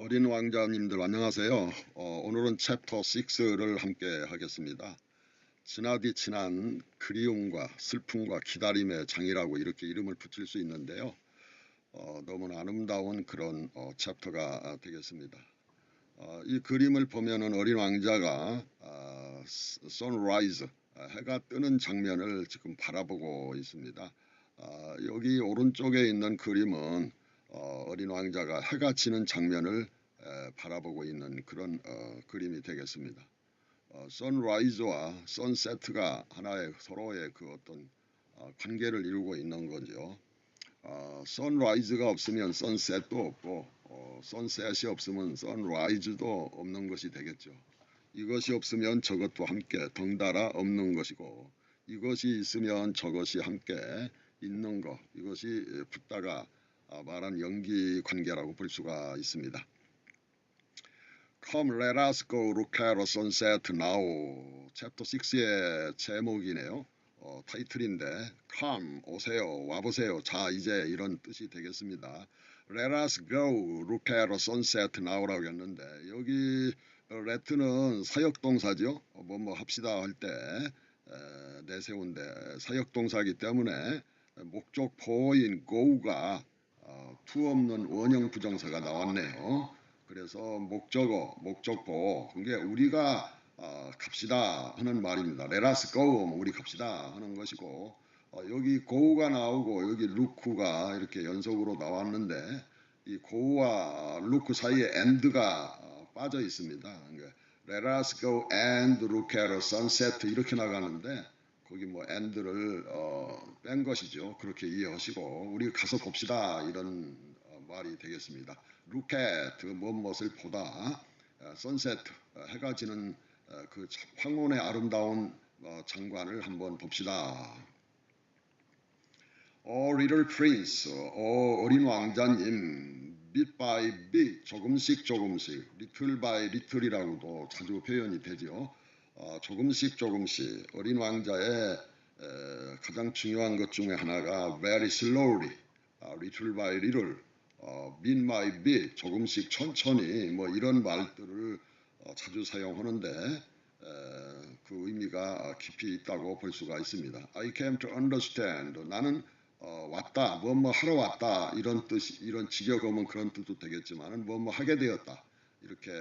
어린 왕자님들 안녕하세요. 오늘은 챕터 6를 함께 하겠습니다. 지나디 지난 그리움과 슬픔과 기다림의 장이라고 이렇게 이름을 붙일 수 있는데요. 너무나 아름다운 그런 챕터가 되겠습니다. 이 그림을 보면은 어린 왕자가 선라이즈, 해가 뜨는 장면을 지금 바라보고 있습니다. 여기 오른쪽에 있는 그림은 어린 왕자가 해가 지는 장면을 바라보고 있는 그런 그림이 되겠습니다. 선라이즈와 선세트가 하나의 서로의 그 어떤 관계를 이루고 있는 거죠. 선라이즈가 없으면 선셋도 없고 선셋이 없으면 선라이즈도 없는 것이 되겠죠. 이것이 없으면 저것도 함께 덩달아 없는 것이고 이것이 있으면 저것이 함께 있는 것, 이것이 붓다가 말한 연기 관계라고 볼 수가 있습니다. Come, let us go look at a sunset now. 챕터 6의 제목이네요. 타이틀인데 Come, 오세요, 와보세요. 자, 이제 이런 뜻이 되겠습니다. Let us go look at a sunset now라고 했는데 여기 let는 사역동사죠. 뭐 합시다 할 때 내세운데 사역동사이기 때문에 목적보인 go가 to 없는 원형 부정사가 나왔네요. 그래서 목적어, 목적보, 그게 우리가 갑시다 하는 말입니다. Let us go, 우리 갑시다 하는 것이고 여기 go가 나오고 여기 look가 이렇게 연속으로 나왔는데 이 go와 look 사이에 and가 빠져 있습니다. 그러니까 Let us go and look at a sunset 이렇게 나가는데 거기 뭐 and를 뺀 것이죠. 그렇게 이해하시고 우리 가서 봅시다 이런 말이 되겠습니다. Look at 무엇을 보다 sunset 해가 지는 그 황혼의 아름다운 장관을 한번 봅시다. Little prince, 어린 왕자님, bit by bit, 조금씩 조금씩, little by little이라고도 자주 표현이 되죠. 조금씩 조금씩 어린 왕자의 가장 중요한 것 중에 하나가 very slowly, little by little, bit by bit, 조금씩 천천히 뭐 이런 말들을 자주 사용하는데 그 의미가 깊이 있다고 볼 수가 있습니다. I came to understand, 나는 왔다, 뭐 하러 왔다 이런 뜻, 이런 직역어면 그런 뜻도 되겠지만 뭐 하게 되었다 이렇게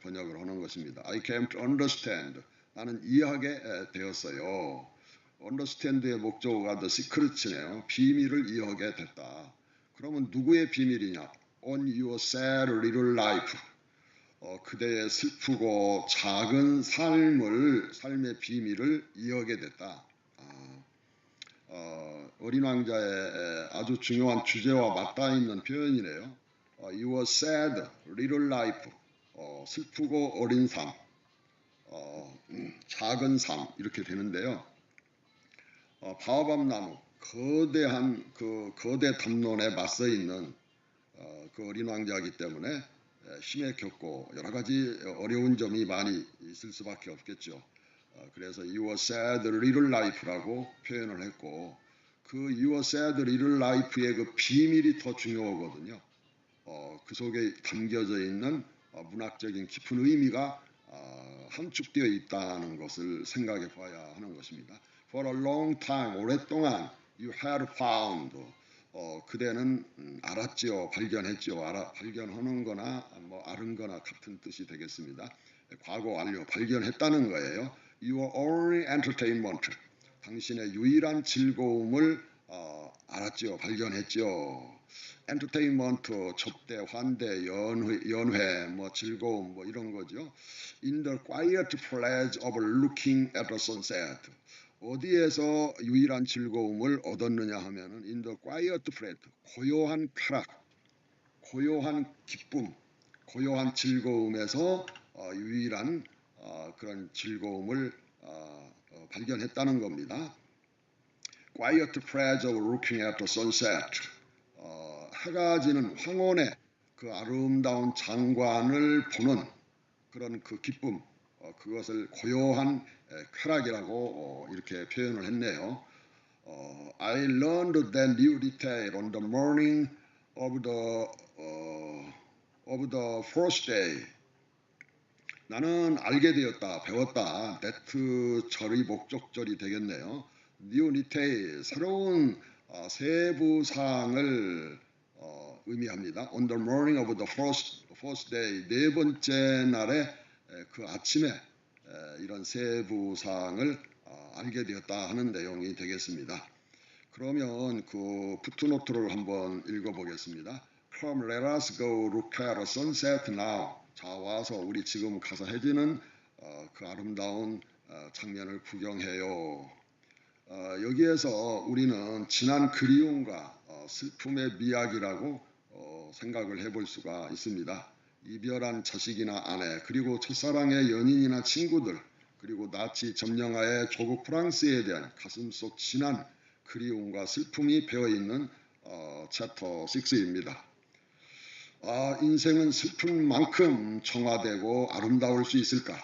번역을 하는 것입니다. I came to understand, 나는 이해하게 되었어요. understand의 목적어가 the secret이네요. 비밀을 이해하게 됐다. 그러면 누구의 비밀이냐? On your sad little life, 그대의 슬프고 작은 삶의 비밀을 이해하게 됐다. 어린 왕자의 아주 중요한 주제와 맞닿아 있는 표현이네요. Your sad little life, 슬프고 어린 삶, 작은 삶 이렇게 되는데요. 바오밥나무, 거대한 그 거대 담론에 맞서 있는 그 어린 왕자이기 때문에 힘에 겪고 여러 가지 어려운 점이 많이 있을 수밖에 없겠죠. 그래서 Your sad little life라고 표현을 했고 그 Your sad little life의 그 비밀이 더 중요하거든요. 그 속에 담겨져 있는 문학적인 깊은 의미가 함축되어 있다는 것을 생각해 봐야 하는 것입니다. For a long time, 오랫동안 you had found, 그대는 알았지요, 발견했지요. 발견하는 거나 뭐 아는 거나 같은 뜻이 되겠습니다. 과거 완료, 발견했다는 거예요. Your only entertainment, 당신의 유일한 즐거움을 알았지요, 발견했지요. entertainment, 접대, 환대, 연회, 뭐 즐거움, 뭐 이런 거죠. In the quiet pleasure of looking at the sunset. 어디에서 유일한 즐거움을 얻었느냐 하면은 in the quiet pleasure, 고요한 쾌락, 고요한 기쁨, 고요한 즐거움에서 유일한 그런 즐거움을 발견했다는 겁니다. Quiet pleasure of looking at the sunset. 해가 지는 황혼의 그 아름다운 장관을 보는 그런 그 기쁨, 그것을 고요한 쾌락이라고 이렇게 표현을 했네요. I learned that new detail on the morning of of the first day. 나는 알게 되었다, 배웠다. that 절이 목적절이 되겠네요. new detail, 새로운 세부사항을 의미합니다. On the morning of the first day, 네 번째 날에 그 아침에 이런 세부사항을 알게 되었다 하는 내용이 되겠습니다. 그러면 그 푸트노트를 한번 읽어보겠습니다. Come, let us go look at the sunset now. 자, 와서 우리 지금 가서 해지는 그 아름다운 장면을 구경해요. 여기에서 우리는 지난 그리움과 슬픔의 미학이라고 생각을 해볼 수가 있습니다. 이별한 자식이나 아내, 그리고 첫사랑의 연인이나 친구들, 그리고 나치 점령하에 조국 프랑스에 대한 가슴속 진한 그리움과 슬픔이 배어있는 챕터 6입니다. 인생은 슬픈 만큼 정화되고 아름다울 수 있을까?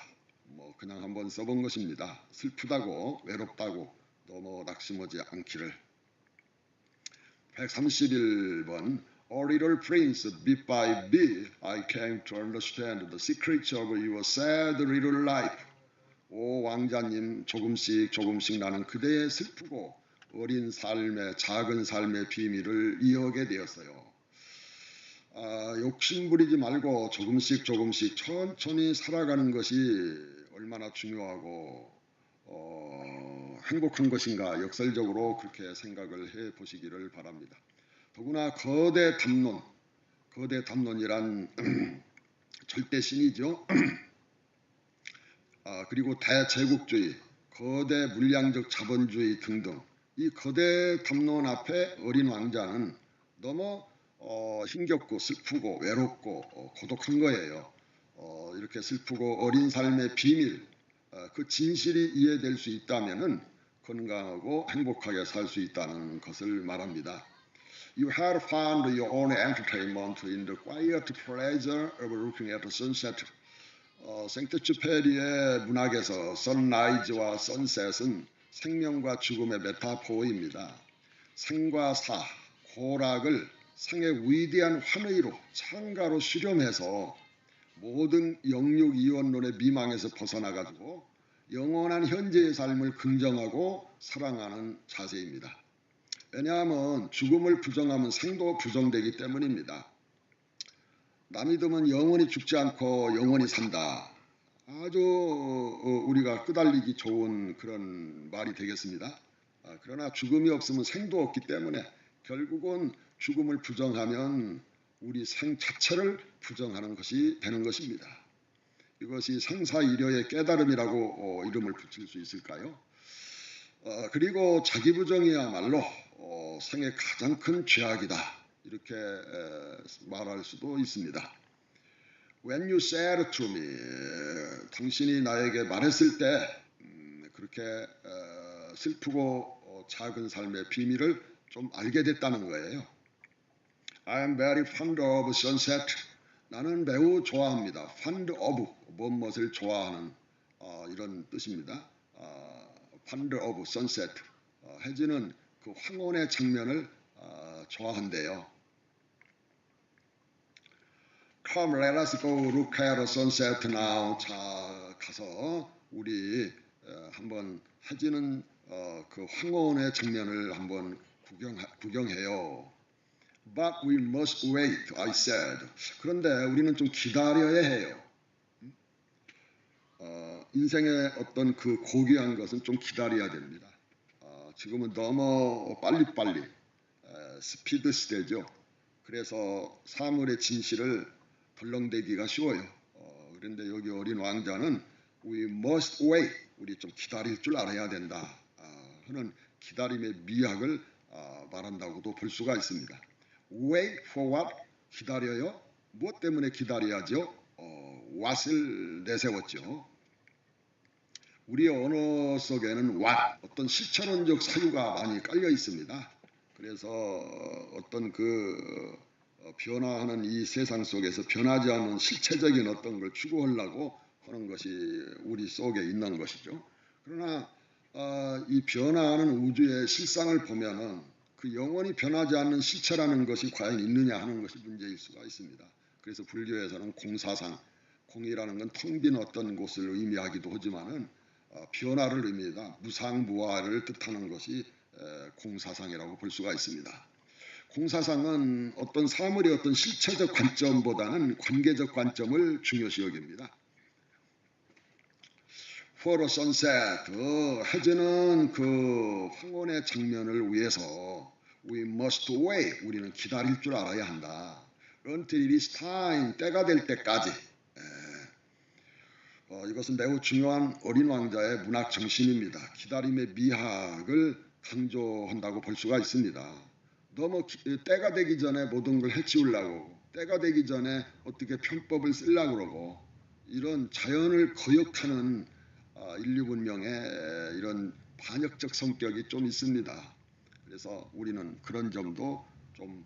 그냥 한번 써본 것입니다. 슬프다고 외롭다고 너무 낙심하지 않기를. 131번 O little prince, bit by bit, I came to understand the secrets of your sad little life. 오 왕자님, 조금씩 조금씩 나는 그대의 슬프고 어린 삶의 작은 삶의 비밀을 이어게 되었어요. 욕심 부리지 말고 조금씩 조금씩 천천히 살아가는 것이 얼마나 중요하고 행복한 것인가 역설적으로 그렇게 생각을 해 보시기를 바랍니다. 더구나 거대 담론이란 절대신이죠. 그리고 대제국주의, 거대 물량적 자본주의 등등 이 거대 담론 앞에 어린 왕자는 너무 힘겹고 슬프고 외롭고 고독한 거예요. 이렇게 슬프고 어린 삶의 비밀, 그 진실이 이해될 수 있다면은 건강하고 행복하게 살 수 있다는 것을 말합니다. You had found your own entertainment in the quiet pleasure of looking at the sunset. 생테쥐페리의 문학에서 선라이즈와 선셋은 생명과 죽음의 메타포입니다. 생과 사, 고락을 생의 위대한 환의로 창가로 수렴해서 모든 영육 이원론의 미망에서 벗어나가지고 영원한 현재의 삶을 긍정하고 사랑하는 자세입니다. 왜냐하면 죽음을 부정하면 생도 부정되기 때문입니다. 남이듬은 영원히 죽지 않고 영원히 산다. 아주 우리가 끄달리기 좋은 그런 말이 되겠습니다. 그러나 죽음이 없으면 생도 없기 때문에 결국은 죽음을 부정하면 우리 생 자체를 부정하는 것이 되는 것입니다. 이것이 생사이려의 깨달음이라고 이름을 붙일 수 있을까요? 그리고 자기 부정이야말로 생의 가장 큰 죄악이다. 이렇게 말할 수도 있습니다. When you said to me, 당신이 나에게 말했을 때 그렇게 슬프고 작은 삶의 비밀을 좀 알게 됐다는 거예요. I am very fond of sunset. 나는 매우 좋아합니다. fond of, 무엇을 좋아하는 이런 뜻입니다. fond of sunset. 해지는 그 황혼의 장면을 좋아한대요. Come, let us go look at the sunset now. 자, 가서 우리 한번 해지는 그 황혼의 장면을 한번 구경해요. But we must wait, I said. 그런데 우리는 좀 기다려야 해요. 인생의 어떤 그 고귀한 것은 좀 기다려야 됩니다. 지금은 너무 빨리빨리 스피드 시대죠. 그래서 사물의 진실을 덜렁대기가 쉬워요. 그런데 여기 어린 왕자는 We must wait. 우리 좀 기다릴 줄 알아야 된다 하는 기다림의 미학을 말한다고도 볼 수가 있습니다. Wait for what? 기다려요? 무엇 때문에 기다려야죠? what을 내세웠죠. 우리의 언어 속에는 what, 어떤 실천론적 사유가 많이 깔려 있습니다. 그래서 어떤 그 변화하는 이 세상 속에서 변하지 않는 실체적인 어떤 걸 추구하려고 하는 것이 우리 속에 있는 것이죠. 그러나 이 변화하는 우주의 실상을 보면은 그 영원히 변하지 않는 실체라는 것이 과연 있느냐 하는 것이 문제일 수가 있습니다. 그래서 불교에서는 공사상, 공이라는 건 텅 빈 어떤 곳을 의미하기도 하지만은 변화를 의미하다 무상무화를 뜻하는 것이 공사상이라고 볼 수가 있습니다. 공사상은 어떤 사물의 어떤 실체적 관점보다는 관계적 관점을 중요시 여깁니다. For a sunset, 해지는 그 황혼의 장면을 위해서 we must wait, 우리는 기다릴 줄 알아야 한다. Until it is time, 때가 될 때까지. 이것은 매우 중요한 어린 왕자의 문학 정신입니다. 기다림의 미학을 강조한다고 볼 수가 있습니다. 너무 때가 되기 전에 모든 걸 해치우려고, 때가 되기 전에 어떻게 편법을 쓰려고 그러고, 이런 자연을 거역하는 인류 문명의 이런 반역적 성격이 좀 있습니다. 그래서 우리는 그런 점도 좀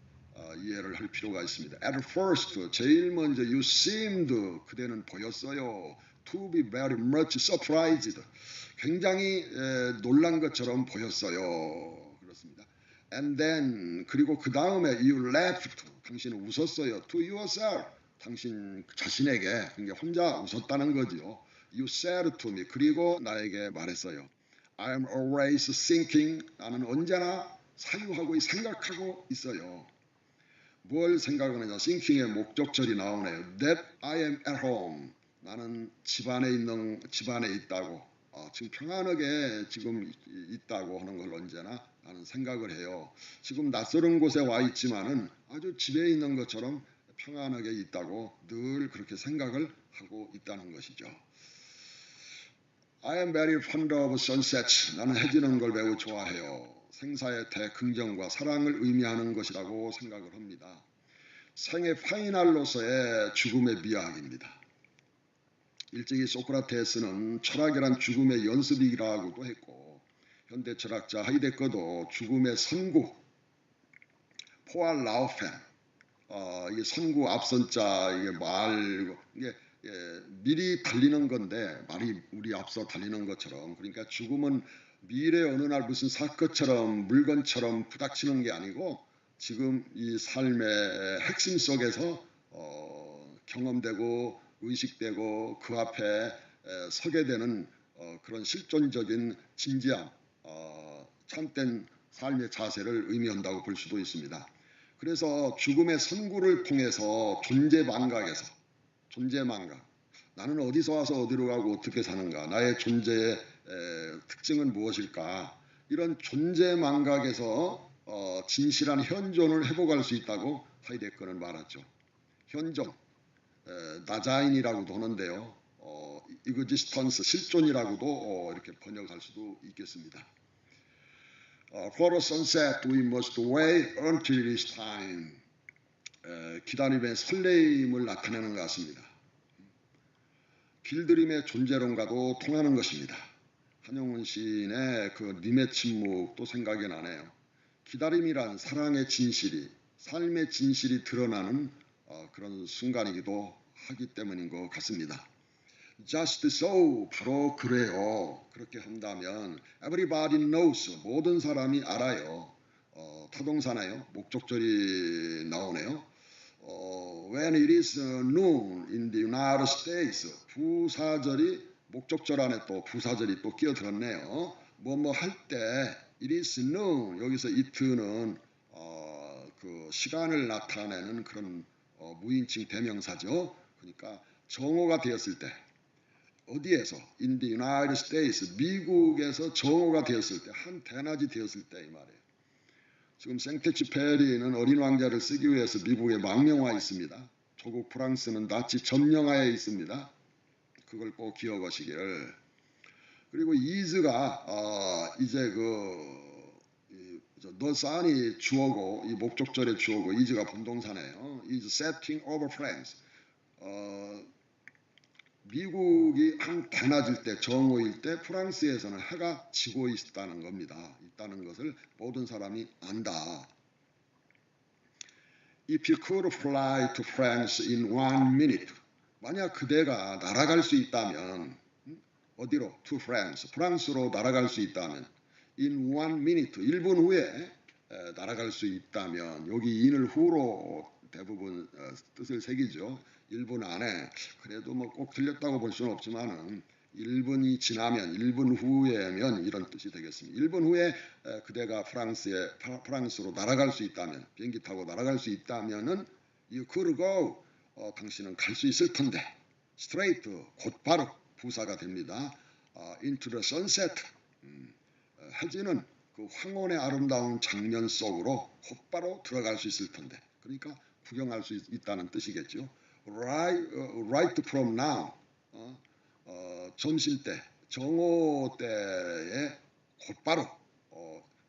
이해를 할 필요가 있습니다. At first, 제일 먼저 you seemed, 그대는 보였어요. To be very much surprised, 굉장히 놀란 것처럼 보였어요. 그렇습니다. And then, 그리고 그 다음에 you laughed, 당신은 웃었어요. To yourself, 당신 자신에게, 그러니까 혼자 웃었다는 거죠. You said to me, 그리고 나에게 말했어요. I am always thinking, 나는 언제나 사유하고 생각하고 있어요. 뭘 생각하느냐, thinking의 목적절이 나오네요. That I am at home, 나는 집안에 있다고, 지금 평안하게 지금 있다고 하는 걸 언제나 나는 생각을 해요. 지금 낯설은 곳에 와 있지만은 아주 집에 있는 것처럼 평안하게 있다고 늘 그렇게 생각을 하고 있다는 것이죠. I am very fond of sunsets. 나는 해지는 걸 매우 좋아해요. 생사의 대긍정과 사랑을 의미하는 것이라고 생각을 합니다. 생의 파이널로서의 죽음의 미학입니다. 일찍이 소크라테스는 철학이란 죽음의 연습이라고도 했고, 현대 철학자 하이데거도 죽음의 선구, 포알 라우펜, 이게 선구 앞선자, 이게 말, 이게 미리 달리는 건데 말이 우리 앞서 달리는 것처럼, 그러니까 죽음은 미래 어느 날 무슨 사건처럼 물건처럼 부닥치는 게 아니고 지금 이 삶의 핵심 속에서 경험되고 의식되고 그 앞에 서게 되는 그런 실존적인 진지함, 참된 삶의 자세를 의미한다고 볼 수도 있습니다. 그래서 죽음의 선구를 통해서 존재망각, 나는 어디서 와서 어디로 가고 어떻게 사는가, 나의 존재의 특징은 무엇일까, 이런 존재망각에서 진실한 현존을 회복할 수 있다고 하이데거는 말하죠. 현존, 나자인이라고도 하는데요. 이그지스턴스, 실존이라고도 이렇게 번역할 수도 있겠습니다. For a sunset we must wait until it is time. 기다림의 설레임을 나타내는 것 같습니다. 길들임의 존재론과도 통하는 것입니다. 한영훈 시인의 그 님의 침묵도 생각이 나네요. 기다림이란 사랑의 진실이, 삶의 진실이 드러나는 그런 순간이기도 하기 때문인 것 같습니다. Just so, 바로 그래요. 그렇게 한다면 everybody knows, 모든 사람이 알아요. 타동사네요. 목적절이 나오네요. When it is noon in the United States, 부사절이 목적절 안에 또 부사절이 또 끼어들었네요. 뭐뭐 할 때 it is noon, 여기서 it는 그 시간을 나타내는 그런 무인칭 대명사죠. 그러니까 정오가 되었을 때, 어디에서? In the United States, 미국에서 정오가 되었을 때, 한 대낮이 되었을 때 이 말이에요. 지금 생테쥐페리는 어린 왕자를 쓰기 위해서 미국에 망명와 있습니다. 조국 프랑스는 나치 점령하에 있습니다. 그걸 꼭 기억하시기를. 그리고 is가 이제 the sun이 주어고, 이 목적절의 주어고, is가 본동사네요. is setting over France. 미국이 한 대낮일 때, 정오일 때 프랑스에서는 해가 지고 있다는 겁니다. 있다는 것을 모든 사람이 안다. If you could fly to France in 1 minute, 만약 그대가 날아갈 수 있다면, 어디로? To France, 프랑스로 날아갈 수 있다면, in 1 minute, 1분 후에 날아갈 수 있다면, 여기 in을 who로 대부분 뜻을 새기죠. 1분 안에 그래도 뭐 꼭 틀렸다고 볼 수는 없지만은 1분이 지나면 1분 후에면 이런 뜻이 되겠습니다. 1분 후에 그대가 프랑스로 날아갈 수 있다면 비행기 타고 날아갈 수 있다면은 you could go 당신은 갈 수 있을 텐데 straight 곧바로 부사가 됩니다. into the sunset 해지는 그 황혼의 아름다운 장면 속으로 곧바로 들어갈 수 있을 텐데 그러니까 구경할 수 있다는 뜻이겠죠. Right from now 점심때 정오 때에 곧바로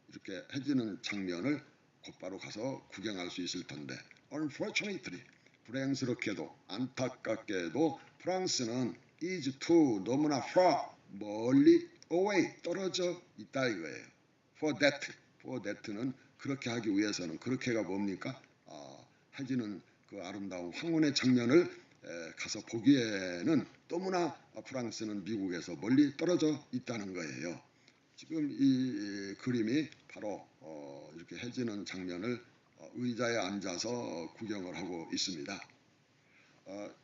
이렇게 해지는 장면을 곧바로 가서 구경할 수 있을 텐데 Unfortunately 불행스럽게도 안타깝게도 프랑스는 is too 너무나 far 멀리 away 떨어져 있다 이거예요. For that는 그렇게 하기 위해서는 그렇게가 뭡니까? 해지는 그 아름다운 황혼의 장면을 가서 보기에는 너무나 프랑스는 미국에서 멀리 떨어져 있다는 거예요. 지금 이 그림이 바로 이렇게 해지는 장면을 의자에 앉아서 구경을 하고 있습니다.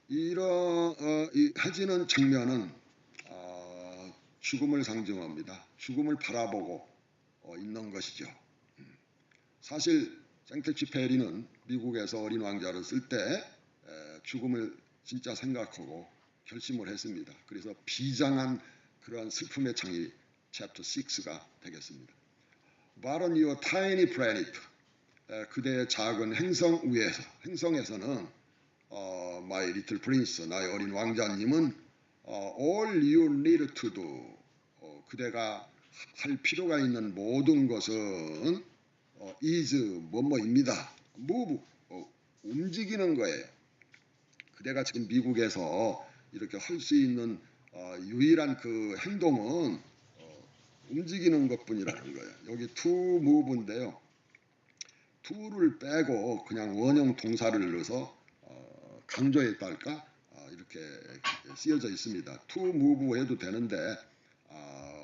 이런 이 해지는 장면은 죽음을 상징합니다. 죽음을 바라보고 있는 것이죠. 사실 생텍쥐페리는 미국에서 어린 왕자를 쓸 때 죽음을 진짜 생각하고 결심을 했습니다. 그래서 비장한 그러한 슬픔의 창이 챕터 6가 되겠습니다. But on your tiny planet 그대의 작은 행성 위에서 행성에서는 My little prince 나의 어린 왕자님은 all you need to do 그대가 할 필요가 있는 모든 것은 is 뭐뭐입니다. move 움직이는 거예요. 그대가 지금 미국에서 이렇게 할 수 있는 유일한 그 행동은 움직이는 것뿐이라는 거예요. 여기 to move인데요. to를 빼고 그냥 원형 동사를 넣어서 강조했다 할까 이렇게 쓰여져 있습니다. to move 해도 되는데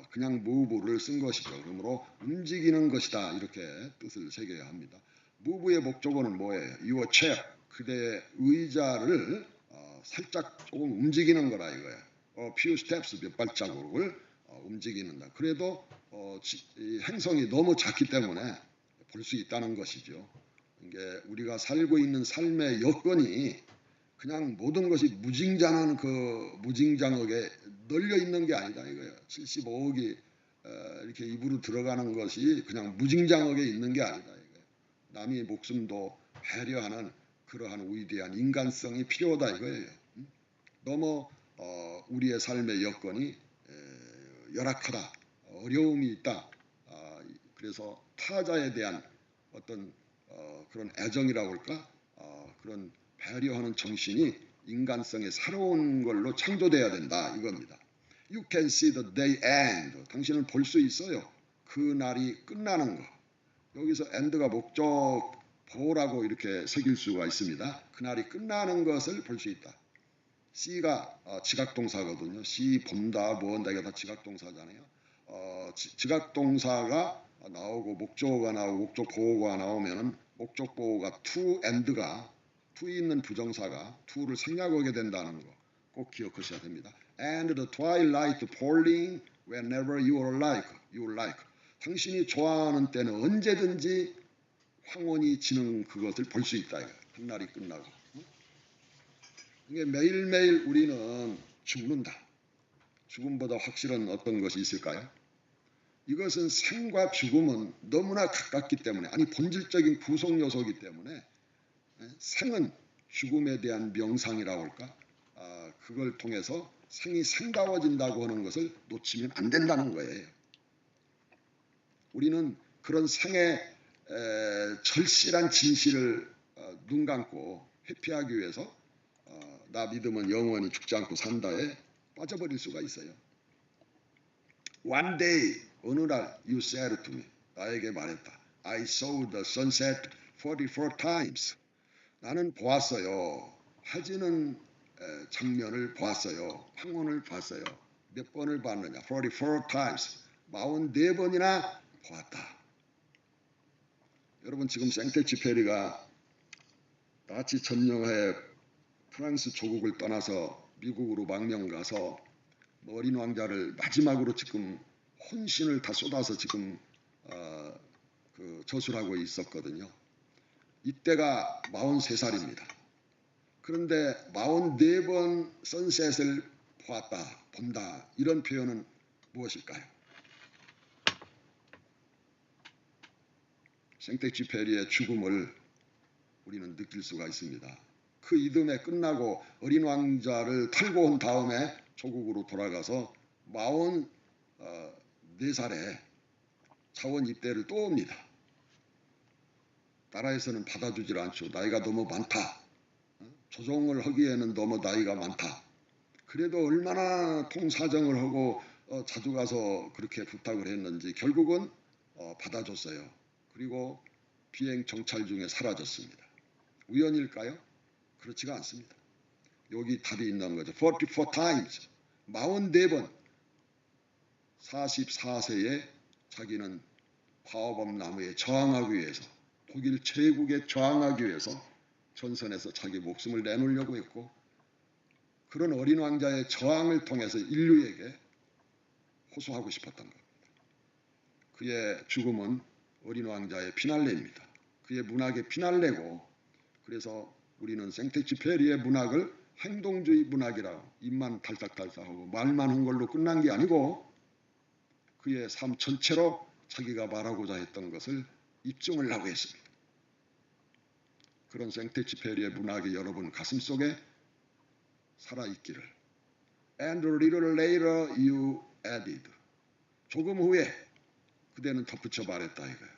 그냥 move를 쓴 것이죠. 그러므로 움직이는 것이다 이렇게 뜻을 새겨야 합니다. move의 목적어는 뭐예요? Your chair 그대의 의자를 살짝 조금 움직이는 거라 이거예요. few steps 몇 발자국을 움직이는다. 그래도 이 행성이 너무 작기 때문에 볼 수 있다는 것이죠. 이게 우리가 살고 있는 삶의 여건이 그냥 모든 것이 무징장한 그 무징장하게 널려 있는 게 아니다 이거예요. 75억이 이렇게 입으로 들어가는 것이 그냥 무징장하게 있는 게 아니다 이거예요. 남의 목숨도 배려하는 그러한 위대한 인간성이 필요하다 이거예요. 너무 우리의 삶의 여건이 열악하다, 어려움이 있다. 그래서 타자에 대한 어떤 그런 애정이라고 할까, 그런 배려하는 정신이 인간성의 새로운 걸로 창조돼야 된다 이겁니다. You can see the day end. 당신은 볼 수 있어요. 그 날이 끝나는 거. 여기서 end가 목적 보라고 이렇게 새길 수가 있습니다. 그 날이 끝나는 것을 볼 수 있다. C가 지각동사거든요. C 본다, 뭐한다 이게 다 지각동사잖아요. 지각동사가 나오고 목적어가 나오고 목적 보호가 나오면은 목적 보호가 to and가 to 있는 부정사가 to를 생략하게 된다는 거 꼭 기억하셔야 됩니다. And the twilight falling whenever you like. 당신이 좋아하는 때는 언제든지 황혼이 지는 그것을 볼 수 있다. 한날이 끝나고. 이게 매일매일 우리는 죽는다. 죽음보다 확실한 어떤 것이 있을까요? 이것은 생과 죽음은 너무나 가깝기 때문에 아니 본질적인 구성 요소이기 때문에 생은 죽음에 대한 명상이라고 할까? 그걸 통해서 생이 생다워진다고 하는 것을 놓치면 안 된다는 거예요. 우리는 그런 생의 절실한 진실을 눈 감고 회피하기 위해서 나 믿으면 영원히 죽지 않고 산다에 빠져버릴 수가 있어요. One day 어느 날 you said to me 나에게 말했다. I saw the sunset 44 times. 나는 보았어요. 해지는 장면을 보았어요. 황혼을 봤어요. 몇 번을 봤느냐? 44 times. 44번이나 보았다. 여러분 지금 생텍쥐페리가 나치 점령하에 프랑스 조국을 떠나서 미국으로 망명 가서 어린 왕자를 마지막으로 지금 혼신을 다 쏟아서 지금 저술하고 있었거든요. 이때가 43살입니다. 그런데 44번 선셋을 본다 이런 표현은 무엇일까요? 생텍쥐페리의 죽음을 우리는 느낄 수가 있습니다. 그 이듬해 끝나고 어린 왕자를 탈고 온 다음에 조국으로 돌아가서 44살에 차원 입대를 또 옵니다. 나라에서는 받아주질 않죠. 나이가 너무 많다. 조종을 하기에는 너무 나이가 많다. 그래도 얼마나 통사정을 하고 자주 가서 그렇게 부탁을 했는지 결국은 받아줬어요. 그리고 비행 정찰 중에 사라졌습니다. 우연일까요? 그렇지가 않습니다. 여기 답이 있는 거죠. 44 times, 44번 44세에 자기는 파워범 나무에 저항하기 위해서 독일 제국에 저항하기 위해서 전선에서 자기 목숨을 내놓으려고 했고 그런 어린 왕자의 저항을 통해서 인류에게 호소하고 싶었던 겁니다. 그의 죽음은 어린 왕자의 피날레입니다. 그의 문학의 피날레고 그래서 우리는 생텍쥐페리의 문학을 행동주의 문학이라고 입만 탈딱탈딱하고 말만 한 걸로 끝난 게 아니고 그의 삶 전체로 자기가 말하고자 했던 것을 입증을 하고 했습니다. 그런 생텍쥐페리의 문학이 여러분 가슴속에 살아있기를. And a little later you added. 조금 후에 그대는 덧붙여 말했다 이거예요.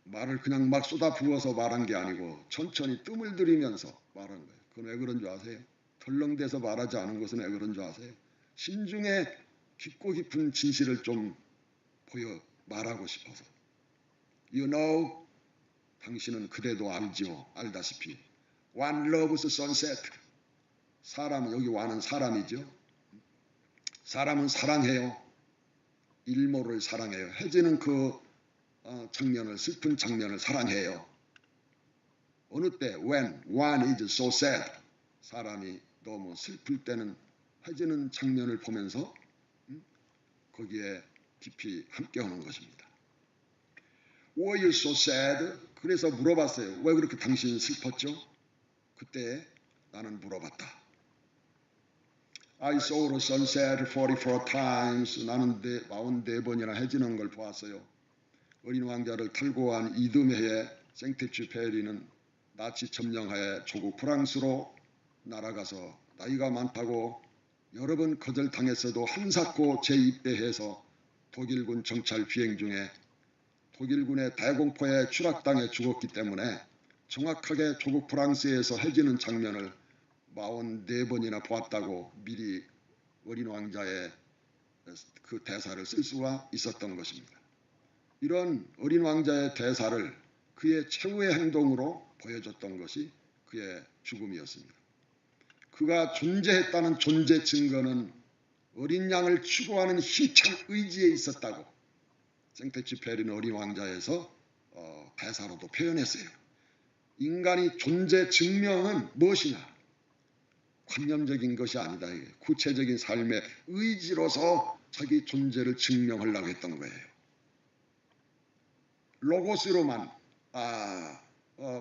말을 그냥 막 쏟아 부어서 말한 게 아니고 천천히 뜸을 들이면서 말한 거예요. 그건 왜 그런 줄 아세요? 덜렁대서 말하지 않은 것은 왜 그런 줄 아세요? 심중에 깊고 깊은 진실을 좀 보여 말하고 싶어서. You know, 당신은 그대도 알지요. 알다시피. One loves sunset. 사람은 여기 와는 사람이죠. 사람은 사랑해요. 일모를 사랑해요. 해지는 그 장면을 슬픈 장면을 사랑해요. 어느 때 when one is so sad 사람이 너무 슬플 때는 해지는 장면을 보면서 거기에 깊이 함께하는 것입니다. Were you so sad? 그래서 물어봤어요. 왜 그렇게 당신 슬펐죠? 그때 나는 물어봤다. I saw the sunset 44 times. 나는 44번이나 해지는 걸 보았어요. 어린 왕자를 탈고 한 이듬해에 생텍쥐페리는 나치 점령하에 조국 프랑스로 날아가서 나이가 많다고 여러 번 거절당했어도 한사코 재입대해서 독일군 정찰 비행 중에 독일군의 대공포에 추락당해 죽었기 때문에 정확하게 조국 프랑스에서 해지는 장면을 44번이나 보았다고 미리 어린 왕자의 그 대사를 쓸 수가 있었던 것입니다. 이런 어린 왕자의 대사를 그의 최후의 행동으로 보여줬던 것이 그의 죽음이었습니다. 그가 존재했다는 존재 증거는 어린 양을 추구하는 힘찬 의지에 있었다고 생텍쥐페리는 어린 왕자에서 대사로도 표현했어요. 인간이 존재 증명은 무엇이냐? 관념적인 것이 아니다. 구체적인 삶의 의지로서 자기 존재를 증명하려고 했던 거예요. 로고스로만,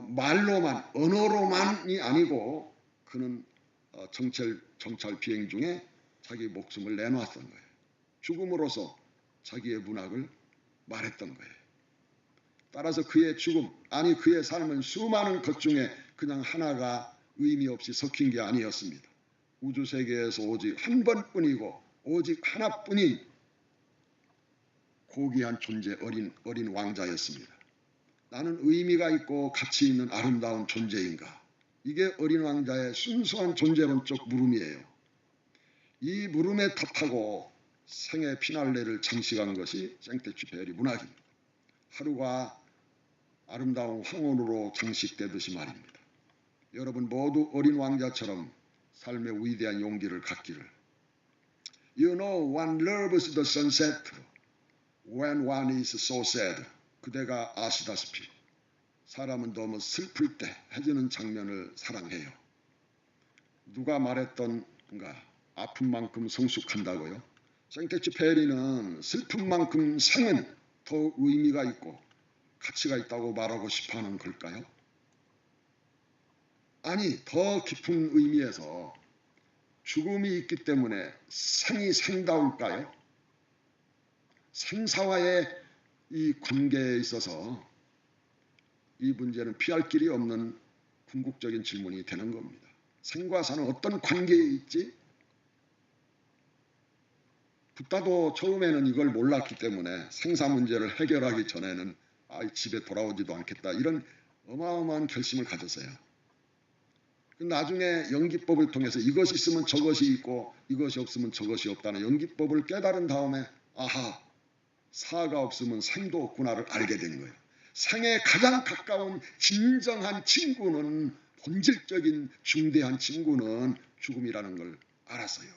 말로만, 언어로만이 아니고 그는 정찰 비행 중에 자기 목숨을 내놓았던 거예요. 죽음으로써 자기의 문학을 말했던 거예요. 따라서 그의 죽음, 아니 그의 삶은 수많은 것 중에 그냥 하나가 의미 없이 섞인 게 아니었습니다. 우주세계에서 오직 한 번뿐이고 오직 하나뿐인 고귀한 존재 어린 왕자였습니다. 나는 의미가 있고 가치 있는 아름다운 존재인가? 이게 어린 왕자의 순수한 존재론적 물음이에요. 이 물음에 답하고 생의 피날레를 장식한 것이 생텍쥐페리 문학입니다. 하루가 아름다운 황혼으로 장식되듯이 말입니다. 여러분 모두 어린 왕자처럼 삶의 위대한 용기를 갖기를. You know, one loves the sunset when one is so sad. 그대가 아시다시피 사람은 너무 슬플 때 해주는 장면을 사랑해요. 누가 말했던가 아픈 만큼 성숙한다고요? 생텍쥐페리는 슬픈 만큼 생은 더 의미가 있고 가치가 있다고 말하고 싶어하는 걸까요? 아니, 더 깊은 의미에서 죽음이 있기 때문에 생이 생다울까요? 생사와의 이 관계에 있어서 이 문제는 피할 길이 없는 궁극적인 질문이 되는 겁니다. 생과 사는 어떤 관계에 있지? 붓다도 처음에는 이걸 몰랐기 때문에 생사 문제를 해결하기 전에는 집에 돌아오지도 않겠다, 이런 어마어마한 결심을 가졌어요. 나중에 연기법을 통해서 이것이 있으면 저것이 있고 이것이 없으면 저것이 없다는 연기법을 깨달은 다음에 아하, 사가 없으면 생도 없구나를 알게 된 거예요. 생에 가장 가까운 진정한 친구는, 본질적인 중대한 친구는 죽음이라는 걸 알았어요.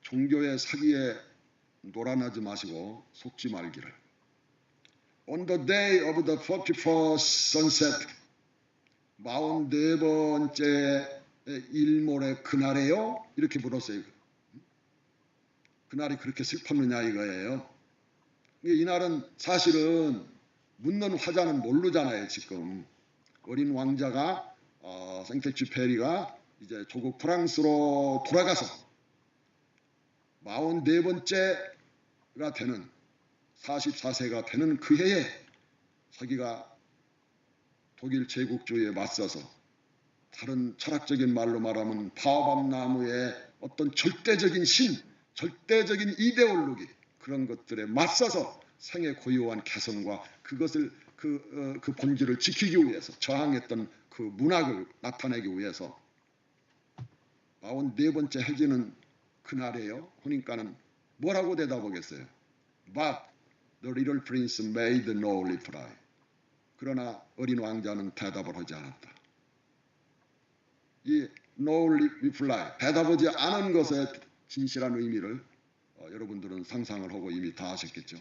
종교의 사기에 놀아나지 마시고 속지 말기를. On the day of the 41st sunset, 44번째 일몰의 그날에요? 이렇게 물었어요. 그날이 그렇게 슬펐느냐 이거예요. 이날은 사실은 묻는 화자는 모르잖아요. 지금 어린 왕자가 생텍쥐페리가 이제 조국 프랑스로 돌아가서 44번째가 되는 44세가 되는 그 해에 자기가 독일 제국주의에 맞서서, 다른 철학적인 말로 말하면 바오밥나무의 어떤 절대적인 신, 절대적인 이데올로기, 그런 것들에 맞서서 생의 고유한 개성과 그것을 그 본질을 지키기 위해서 저항했던 그 문학을 나타내기 위해서 44번째 해지는 그날이에요. 그러니까는 뭐라고 대답하겠어요? But the little prince made no reply. 그러나 어린 왕자는 대답을 하지 않았다. 이 no reply, 대답하지 않은 것의 진실한 의미를 여러분들은 상상을 하고 이미 다 아셨겠죠.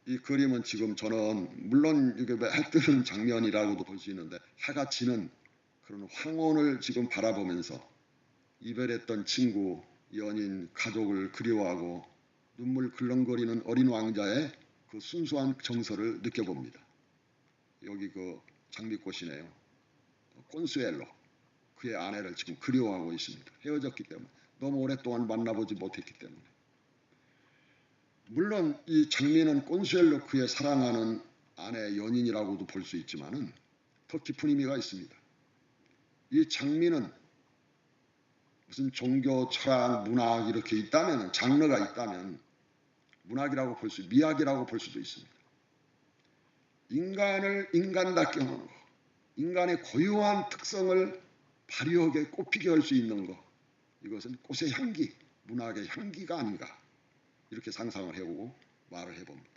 이 그림은 지금 저는 물론 이게 해 뜨는 장면이라고도 볼 수 있는데, 해가 지는 그런 황혼을 지금 바라보면서 이별했던 친구, 연인, 가족을 그리워하고 눈물 글렁거리는 어린 왕자의 그 순수한 정서를 느껴봅니다. 여기 그 장미꽃이네요. 콘수엘로, 그의 아내를 지금 그리워하고 있습니다. 헤어졌기 때문에, 너무 오랫동안 만나보지 못했기 때문에. 물론 이 장미는 콘수엘로, 그의 사랑하는 아내, 연인이라고도 볼 수 있지만은 더 깊은 의미가 있습니다. 이 장미는 무슨 종교, 철학, 문학 이렇게 있다면, 장르가 있다면 문학이라고 볼 수, 미학이라고 볼 수도 있습니다. 인간을 인간답게 하는 것, 인간의 고유한 특성을 발휘하게, 꽃피게 할 수 있는 것, 이것은 꽃의 향기, 문학의 향기가 아닌가, 이렇게 상상을 해보고 말을 해봅니다.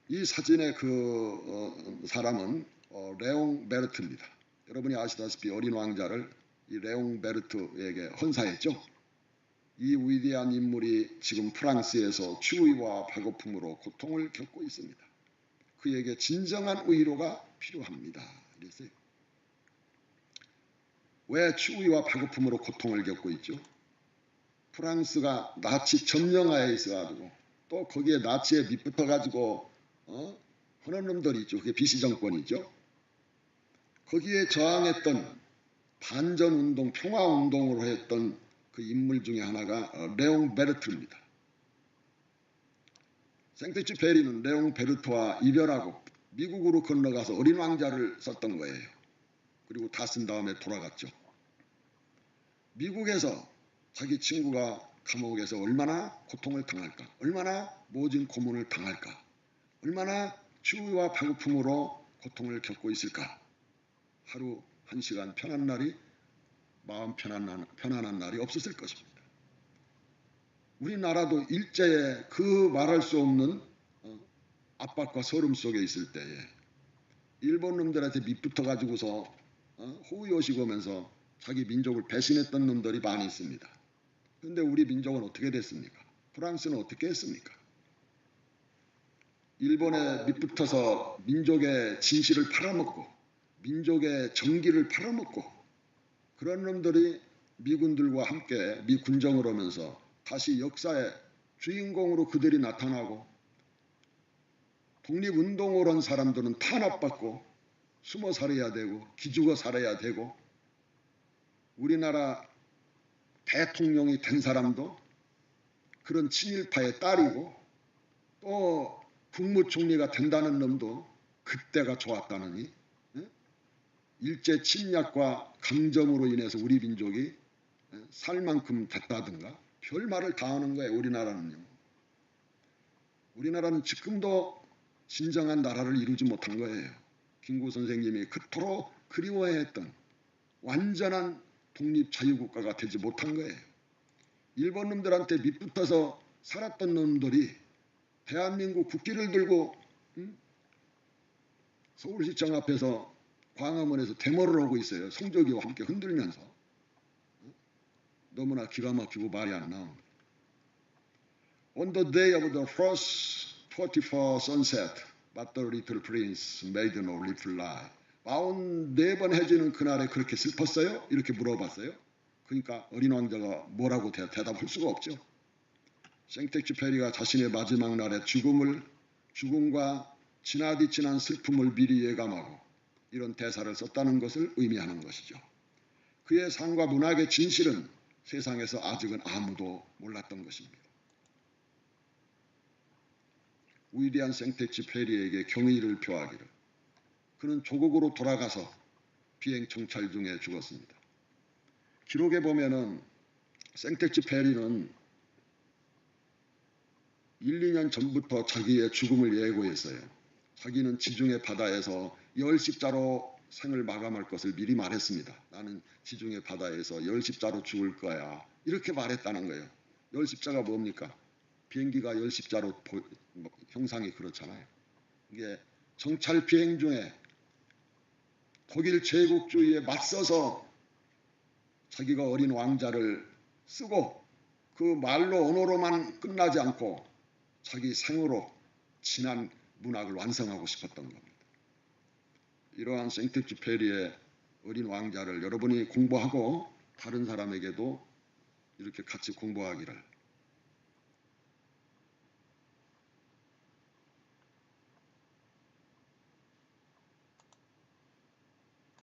이 사진의 그 사람은 레옹 베르트입니다. 여러분이 아시다시피 어린 왕자를 이 레옹 베르트에게 헌사했죠. 이 위대한 인물이 지금 프랑스에서 추위와 배고픔으로 고통을 겪고 있습니다. 그에게 진정한 위로가 필요합니다. 그랬어요. 왜 추위와 배고픔으로 고통을 겪고 있죠? 프랑스가 나치 점령하에 있어가지고, 또 거기에 나치에 밑붙어가지고 하는 놈들이 있죠. 그게 비시 정권이죠. 거기에 저항했던 반전운동, 평화운동으로 했던 그 인물 중에 하나가 레옹 베르트입니다. 생텍쥐페리는 레옹 베르트와 이별하고 미국으로 건너가서 어린 왕자를 썼던 거예요. 그리고 다 쓴 다음에 돌아갔죠. 미국에서 자기 친구가 감옥에서 얼마나 고통을 당할까, 얼마나 모진 고문을 당할까, 얼마나 추위와 배고픔으로 고통을 겪고 있을까. 하루 한 시간 편한 날이, 마음 편안한 날이 없었을 것입니다. 우리나라도 일제에 그 말할 수 없는 압박과 서름 속에 있을 때에 일본 놈들한테 밑붙어 가지고서 호의호식하면서 자기 민족을 배신했던 놈들이 많이 있습니다. 그런데 우리 민족은 어떻게 됐습니까? 프랑스는 어떻게 했습니까? 일본에 밑붙어서 민족의 진실을 팔아먹고 민족의 정기를 팔아먹고 그런 놈들이 미군들과 함께 미군정을 하면서 다시 역사의 주인공으로 그들이 나타나고 독립운동을 한 사람들은 탄압받고 숨어 살아야 되고 기죽어 살아야 되고 우리나라 대통령이 된 사람도 그런 친일파의 딸이고 또 국무총리가 된다는 놈도 그때가 좋았다느니 일제 침략과 강점으로 인해서 우리 민족이 살 만큼 됐다든가 별말을 다 하는 거예요. 우리나라는요. 우리나라는 지금도 진정한 나라를 이루지 못한 거예요. 김구 선생님이 그토록 그리워했던 완전한 독립자유국가가 되지 못한 거예요. 일본 놈들한테 밑붙어서 살았던 놈들이 대한민국 국기를 들고 서울시청 앞에서 광화문에서 데모를 하고 있어요. 성조기와 함께 흔들면서. 너무나 기가 막히고 말이 안 나옵니다. On the day of the first 24 sunset, but the little prince made no reply. 44번 해지는 그날에 그렇게 슬펐어요? 이렇게 물어봤어요. 그러니까 어린 왕자가 뭐라고 대답할 수가 없죠. 생텍쥐페리가 자신의 마지막 날의 죽음과 지나디지난 슬픔을 미리 예감하고 이런 대사를 썼다는 것을 의미하는 것이죠. 그의 삶과 문학의 진실은 세상에서 아직은 아무도 몰랐던 것입니다. 위대한 생텍쥐페리에게 경의를 표하기를 그는 조국으로 돌아가서 비행 정찰 중에 죽었습니다. 기록에 보면은 생텍쥐페리는 1, 2년 전부터 자기의 죽음을 예고했어요. 자기는 지중해 바다에서 열십자로 생을 마감할 것을 미리 말했습니다. 나는 지중해 바다에서 열십자로 죽을 거야. 이렇게 말했다는 거예요. 열십자가 뭡니까? 비행기가 열십자로 형상이 그렇잖아요. 이게 정찰 비행 중에 독일 제국주의에 맞서서 자기가 어린 왕자를 쓰고 그 말로 언어로만 끝나지 않고 자기 생으로 진한 문학을 완성하고 싶었던 겁니다. 이러한 생텍쥐페리의 어린 왕자를 여러분이 공부하고 다른 사람에게도 이렇게 같이 공부하기를